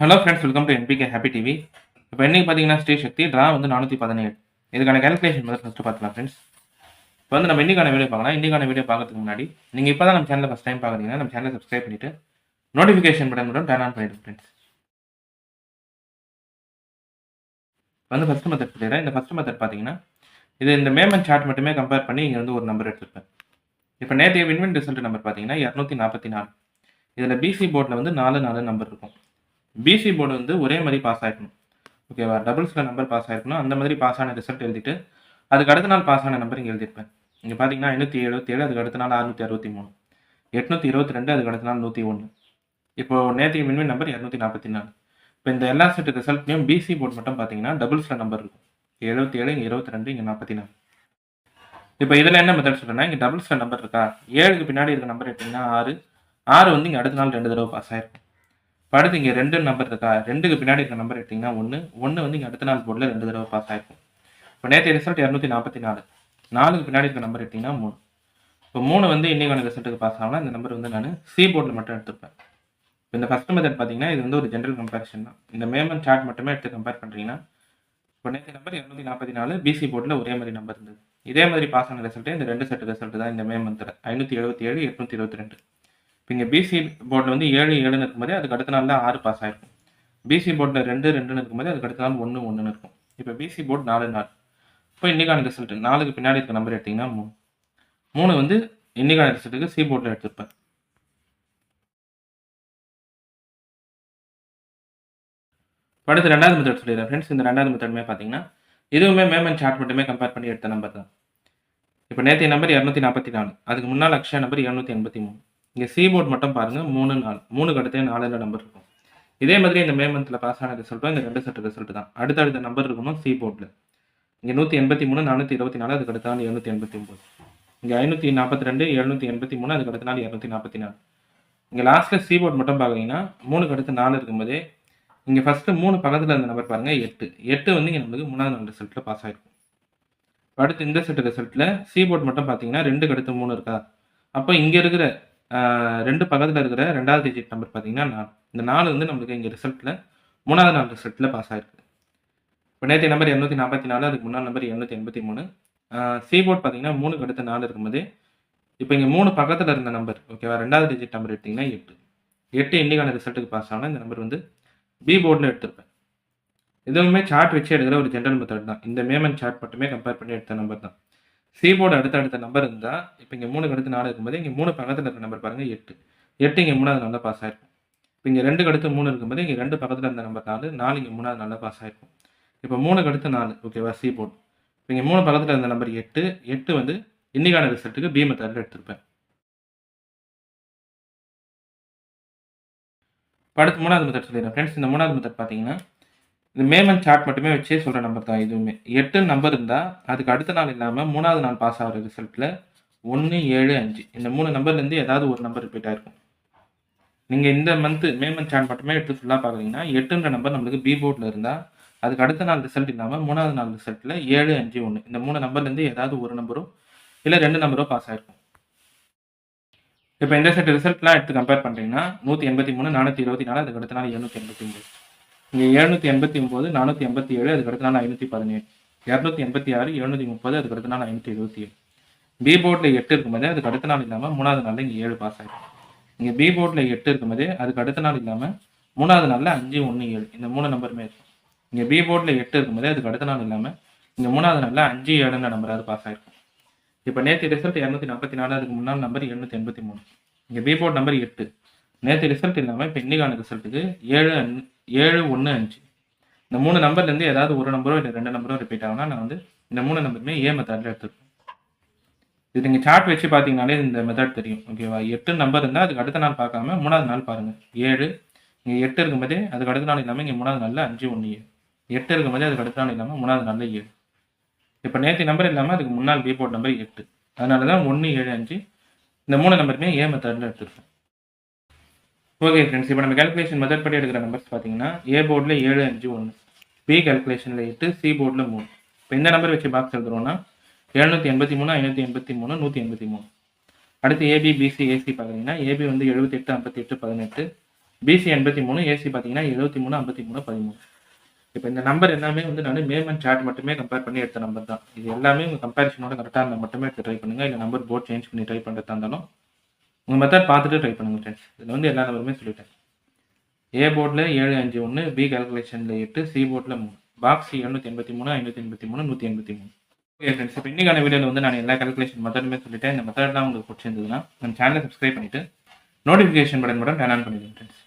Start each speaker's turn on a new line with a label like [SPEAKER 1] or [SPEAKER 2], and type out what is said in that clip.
[SPEAKER 1] Hello friends, welcome to NPK happy TV. இப்போ இன்னைக்கு பார்த்தீங்கன்னா ஸ்ரீ சக்தி ட்ரா வந்து 417. இதுக்கான கேல்குலேஷன் முதல்ல ஃபஸ்ட்டு பார்க்கலாம் ஃப்ரெண்ட்ஸ். இப்போ வந்து நம்ம இன்னைக்கான வீடியோ பார்க்கலாம். இன்னைக்கான வீடியோ பார்க்கறதுக்கு முன்னாடி நீங்கள் இப்போ தான் நம்ம சேனலை ஃபஸ்ட் டைம் பார்க்குறீங்கன்னா நம்ம சேனலை சப்ஸ்கிரைப் பண்ணிவிட்டு நோட்டிஃபிகேஷன் பட்டன் மட்டும் டர்ன் ஆன் பண்ணிவிடுங்க ஃப்ரெண்ட்ஸ். வந்து ஃபஸ்ட் மெத்தட் சொல்லிடுறேன். இந்த ஃபஸ்ட் மெத்தட் பார்த்தீங்கன்னா இது இந்த மேமன் சார்ட் மட்டுமே கம்பேர் பண்ணி இங்கே வந்து ஒரு நம்பர் எடுத்துருப்பேன். இப்போ நேற்றைய வின்வின் ரிசல்ட் நம்பர் பார்த்தீங்கன்னா 244. இதில் பிசி போர்டில் வந்து 4 நம்பர் இருக்கும். பிசி போர்டு வந்து ஒரே மாதிரி பாஸ் ஆகிருக்கணும், ஓகேவா? டபுள்ஸில் நம்பர் பாஸ் ஆகிருக்கணும். அந்த மாதிரி பாஸ் ஆன ரிசல்ட் எழுதிட்டு அதுக்கு அடுத்த நாள் பாஸ் ஆன நம்பர் இங்கே எழுதியிருப்பேன். இங்கே பார்த்தீங்கன்னா 577, அதுக்கு அடுத்த நாள் 663, 822, அதுக்கு அடுத்த நாள் 101. இப்போ நேற்று வின்வின் நம்பர் 244. இப்போ இந்த எல்லா செட் ரிசல்ட்லையும் பிசி போர்டு மட்டும் பார்த்தீங்கன்னா டபுள்ஸில் நம்பர் இருக்கும். 77, இங்கே 22, இங்கே 44. இப்போ இதில் என்ன மெத்தட் சொல்கிறேன்னா, இங்கே டபுள்ஸில் நம்பர் இருக்கா, 7க்கு பின்னாடி இருக்க நம்பர் எடுத்திங்கன்னா 6 வந்து இங்கே அடுத்த நாள் 2 தடவை பாஸ் ஆகிருக்கும். இப்போ அடுத்து இங்கே 2 நம்பர் இருக்கா, 2க்கு பின்னாடி இருக்க நம்பர் எடுத்திங்கன்னா 1 வந்து இங்கே அடுத்த நாள் போர்டில் 2 தடவை பாஸ் ஆகிருக்கும். இப்போ நேற்று ரிசல்ட் 244, 4க்கு பின்னாடி இருக்க நம்பர் எடுத்திங்கன்னா 3. இப்போ 3 வந்து இன்னைக்கான ரிசல்ட்டுக்கு பாஸ் ஆகலாம். இந்த நம்பர் வந்து நான் சி போர்டில் மட்டும் எடுத்துப்பேன். இப்போ இந்த ஃபஸ்ட் மெத்தட் பார்த்தீங்கன்னா இது வந்து ஒரு ஜென்ரல் கம்பேரிஷன் தான். இந்த மேமன் சார்ட் மட்டுமே எடுத்து கம்பேர் பண்ணுறீங்கன்னா இப்போ நேற்று நம்பர் 244 பிசி போர்டில் ஒரே மாதிரி நம்பர் இருந்தது. இதே மாதிரி பாஸ் ஆன ரிசல்ட்டு இந்த 2 செட் ரிசல்ட் தான் இந்த மே மந்தில் 577, 822. இப்போ இங்கே பிசி போர்டில் வந்து 7 இருக்கும்போது அதுக்கு அடுத்த நாள் தான் 6 பாஸ் ஆகிருக்கும். பிசி போர்டில் 2 இருக்கும்போது அதுக்கு அடுத்த நாள் 1 இருக்கும். இப்போ பிசி போர்டு 4. இப்போ இன்றைக்கான ரிசல்ட் 4க்கு பின்னாடி இருக்க நம்பர் எடுத்திங்கன்னா 3 வந்து இன்றைக்கான ரிசல்ட்டுக்கு சி போர்டில் எடுத்துருப்பேன். அடுத்து ரெண்டாவது மெத்தட் சொல்லிடுறேன் ஃப்ரெண்ட்ஸ். இந்த ரெண்டாவது மெத்தடுமே பார்த்தீங்கன்னா இதுவுமே மேமன் சார்ட் மட்டுமே கம்பேர் பண்ணி எடுத்த நம்பர் தான். இப்போ நேற்றைய நம்பர் 244, அதுக்கு முன்னால் அக்ஷயா நம்பர் 283. இங்கே சி போர்டு மட்டும் பாருங்கள் 3, 4, 3க்கு அடுத்தே 4 நம்பர் இருக்கும். இதே மாதிரி இந்த மே மந்தில் பாஸ் ஆன ரிசல்ட்டும் இந்த 2 செட் ரிசல்ட் தான். அடுத்த நம்பர் இருக்கணும் சி போர்டில். இங்கே 183, 424, அதுக்கு அடுத்த நாள் 289. இங்கே 542, 783, அதுக்கு அடுத்த நாள் 244. இங்கே லாஸ்ட்டில் சி போர்டு மட்டும் பார்க்குறீங்கன்னா 3க்கு அடுத்து 4 இருக்கும்போதே இங்கே ஃபஸ்ட்டு 3 பக்கத்தில் இருந்த நம்பர் பாருங்கள் 8 வந்து இங்கே நம்மளுக்கு 3வது நாள் ரிசல்ட்டில் பாஸ் ஆகிருக்கும். அடுத்து இந்த செட் ரிசல்ட்டில் சி போர்டு மட்டும் பார்த்தீங்கன்னா 2க்கு அடுத்து 3 இருக்கா, அப்போ இங்கே இருக்கிற 2 பக்கத்தில் இருக்கிற 2வது டிஜிட் நம்பர் பார்த்தீங்கன்னா 4. இந்த 4 வந்து நம்மளுக்கு இங்கே ரிசல்ட்டில் 3வது நாள் ரிசல்ட்டில் பாஸ் ஆகிருக்கு. இப்போ நேற்று நம்பர் 244, அதுக்கு முன்னாள் நம்பர் 283. சி போர்டு பார்த்தீங்கன்னா 3க்கு அடுத்து 4 இருக்கும்போது இப்போ இங்கே 3 பக்கத்தில் இருந்த நம்பர், ஓகேவா, 2வது டிஜிட் நம்பர் எடுத்திங்கன்னா 8 இன்றைக்கான ரிசல்ட்டுக்கு பாஸ் ஆனால் இந்த நம்பர் வந்து பி போர்டில் எடுத்திருப்பேன். இதுவுமே சார்ட் வச்சு எடுக்கிற ஒரு ஜென்ரல் மெத்தட் தான். இந்த மேமன் சார்ட் மட்டுமே கம்பேர் பண்ணி எடுத்த நம்பர் தான். சி போர்டு அடுத்த நம்பர் இருந்தால் இப்போ இங்கே 3க்கு அடுத்து 4 இருக்கும்போது இங்கே 3 பக்கத்தில் இருக்க நம்பர் பாருங்கள் 8 இங்கே 3வது நாளில் பாஸ் ஆகிருக்கும். இப்போ இங்கே 2க்கு அடுத்து 3 இருக்கும்போது இங்கே 2 பக்கத்தில் இருந்த நம்பர் 4 இங்கே 3வது நாளில் பாஸ் ஆகிருக்கும். இப்போ 3க்கு அடுத்து 4, ஓகேவா, சி போர்டு. இப்போ இங்கே 3 பக்கத்தில் இருந்த நம்பர் 8 வந்து இன்னைக்கான ரிசல்ட்டுக்கு பி மெத்தடில் எடுத்திருப்பேன். அடுத்து 3வது மெத்தட் சொல்லிடுறேன் ஃப்ரெண்ட்ஸ். இந்த 3வது மெத்தட் பார்த்தீங்கன்னா இந்த மேமன் சார்ட் மட்டுமே வச்சே சொல்கிற நம்பர் தான். இதுவுமே 8 நம்பர் இருந்தால் அதுக்கு அடுத்த நாள் இல்லாமல் 3வது நாள் பாஸ் ஆகிற ரிசல்ட்டில் 1, 7, 5 இந்த 3 நம்பர்லேருந்து ஏதாவது ஒரு நம்பர் ரிப்பீட் ஆகிருக்கும். நீங்கள் இந்த மந்த்து மேமன் சார்ட் மட்டுமே எடுத்து ஃபுல்லாக பார்க்குறீங்கன்னா 8ன்ற நம்பர் நம்மளுக்கு பி போர்டில் இருந்தால் அதுக்கு அடுத்த நாள் ரிசல்ட் இல்லாமல் 3வது நாள் ரிசல்ட்டில் 7, 5, 1 இந்த 3 நம்பர்லேருந்து ஏதாவது ஒரு நம்பரோ இல்லை 2 நம்பரோ பாஸ் ஆகிருக்கும். இப்போ இந்த செட் ரிசல்ட்லாம் எடுத்து கம்பேர் பண்ணுறீங்கன்னா 183, 424, அதுக்கு அடுத்த நாள் 789. இங்கே 789, 487, அதுக்கு அடுத்த நாள் 517, 286, 730, அதுக்கு அடுத்த நாள் 577. பி போர்டில் 8 இருக்கும்போது அதுக்கு அடுத்த நாள் இல்லாமல் 3வது நாளில் இங்கே 7 பாஸ் ஆகிடும். இங்கே பி போர்டில் 8 இருக்கும்போது அதுக்கு அடுத்த நாள் இல்லாமல் 3வது நாளில் 5, 1, 7 இந்த 3 நம்பருமே இருக்கும். இங்கே பி போர்டில் 8 இருக்கும்போது அதுக்கு அடுத்த நாள் இல்லாமல் இங்கே 3வது நாளில் 5, 7 நம்பராவது பாஸ் ஆகிருக்கும். இப்போ நேற்று ரிசல்ட் 244, அதுக்கு முன்னாள் நம்பர் 783. இங்கே பி போர்டு நம்பர் 8. நேற்று ரிசல்ட் இல்லாமல் இப்போ இன்னைக்கான ரிசல்ட்டுக்கு 7, 1, 5 இந்த 3 நம்பர்லேருந்து ஏதாவது ஒரு நம்பரோ இல்லை 2 நம்பரோ ரிப்பீட் ஆகுனா நான் வந்து இந்த 3 நம்பருமே ஏ மெத்தடில் எடுத்துருக்கேன். இது நீங்கள் சார்ட் வச்சு பார்த்தீங்கனாலே இந்த மெத்தட் தெரியும், ஓகேவா. 8 நம்பர் இருந்தால் அதுக்கு அடுத்த நாள் பார்க்காம 3வது நாள் பாருங்கள் 7. இங்கே 8 இருக்கும்போதே அதுக்கு அடுத்த நாள் இல்லாமல் இங்கே 3வது நாளில் 5, 1, 7 8 இருக்கும்போதே அதுக்கு அடுத்த நாள் இல்லாமல் 3வது நாளில் 7. இப்போ நேற்று நம்பர் இல்லாமல் அதுக்கு முன்னாள் பி போர்ட் நம்பர் 8, அதனால தான் 1, 7, 5 இந்த 3 நம்பருமே ஏ மெத்தடில் எடுத்துருக்கேன். ஓகே ஃப்ரெண்ட்ஸ், இப்போ நம்ம கேல்குலேஷன் மெத்தட் படி எடுக்கிற நம்பர்ஸ் பார்த்தீங்கன்னா ஏ போர்டில் 7, 5, 1, பி கேல்குலேஷனில் 8, சி போர்டில் 3. இப்போ இந்த நம்பர் வச்சு பாக்ஸ் எழுதுறோம்னா 783, 583, 183. அடுத்து ஏபி, பிசி, ஏசி பார்க்குறீங்கன்னா ஏபி வந்து 78, 58, 18, பிசி 83, ஏசி பார்த்தீங்கன்னா 73, 53, 13. இப்போ இந்த நம்பர் எல்லாமே வந்து நான் மேமன் சார்ட் மட்டுமே கம்பேர் பண்ணி எடுத்த நம்பர் தான். இது எல்லாமே உங்கள் கம்பேரிசனோட கரெக்டாக இருந்தால் மட்டுமே எடுத்து ட்ரை பண்ணுங்கள். இல்லை நம்பர் போர்ட் சேஞ்ச் பண்ணி ட்ரை பண்ணுறதா இருந்தாலும் உங்கள் மெத்தட் பார்த்துட்டு ட்ரை பண்ணுங்கள் ஃப்ரெண்ட்ஸ். இதில் வந்து எல்லா நம்பருமே சொல்லிட்டேன். ஏ போர்டில் 751, பி கால்குலேஷனில் 8, சி போர்டில் 3, பாக்ஸ் 283, 583, 183. ஓகே ஃப்ரெண்ட்ஸ், இப்போ இன்னைக்கான வீடியோவில் வந்து நான் எல்லா கால்குலேஷன் மெத்தடுமே சொல்லிட்டேன். இந்த மெத்தட்லாம் உங்களுக்கு பிடிச்சிருந்ததுன்னா நம்ம சேனலை சப்ஸ்கிரைப் பண்ணிவிட்டு நோட்டிஃபிகேஷன் பட்டன் மட்டும் டர்ன் ஆன் பண்ணிடுங்க ஃப்ரெண்ட்ஸ்.